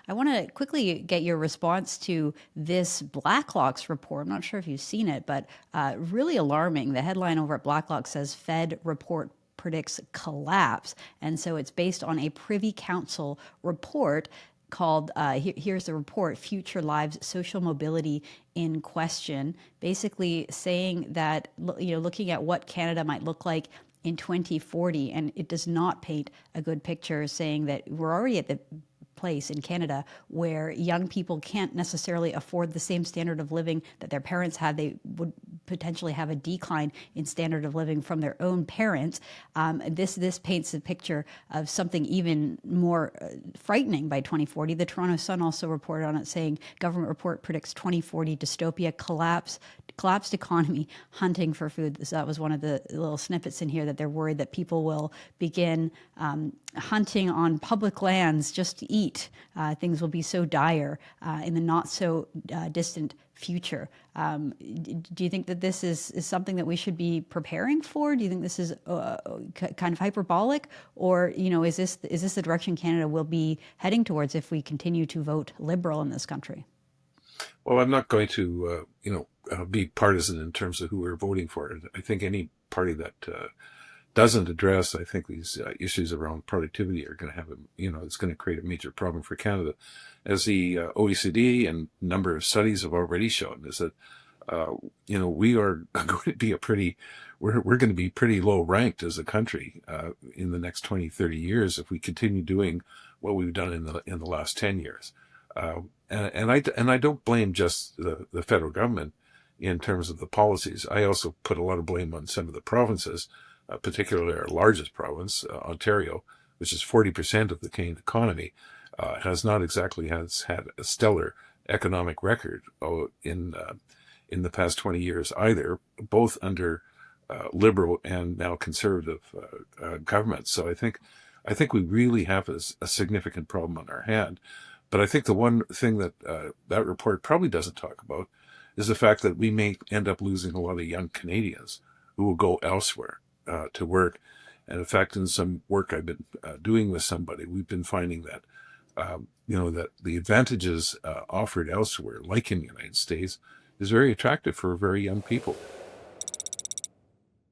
I want to quickly get your response to this Blacklock's report. I'm not sure if you've seen it, but really alarming. The headline over at Blacklock says Fed report predicts collapse. And so it's based on a Privy Council report called here's the report, Future Lives Social Mobility in Question, basically saying that, looking at what Canada might look like in 2040, and it does not paint a good picture, saying that we're already at the place in Canada where young people can't necessarily afford the same standard of living that their parents had. They would potentially have a decline in standard of living from their own parents. This paints a picture of something even more frightening by 2040. The Toronto Sun also reported on it, saying government report predicts 2040 dystopia, collapsed economy, hunting for food. So that was one of the little snippets in here, that they're worried that people will begin hunting on public lands just to eat. Things will be so dire in the not so distant future. Do you think that this is something that we should be preparing for? Do you think this is kind of hyperbolic, or is this the direction Canada will be heading towards if we continue to vote Liberal in this country? Well, I'm not going to, be partisan in terms of who we're voting for. I think any party that doesn't address, I think, these issues around productivity are going to have, it's going to create a major problem for Canada. As the OECD and number of studies have already shown, is that, we are going to be we're going to be pretty low ranked as a country in the next 20, 30 years if we continue doing what we've done in the last 10 years. And I don't blame just the federal government in terms of the policies. I also put a lot of blame on some of the provinces, particularly our largest province, Ontario, which is 40% of the Canadian economy, has had a stellar economic record in the past 20 years either, both under Liberal and now Conservative governments. So I think we really have a significant problem on our hand. But I think the one thing that that report probably doesn't talk about is the fact that we may end up losing a lot of young Canadians who will go elsewhere to work. And in fact, in some work I've been doing with somebody, we've been finding that, that the advantages offered elsewhere, like in the United States, is very attractive for very young people.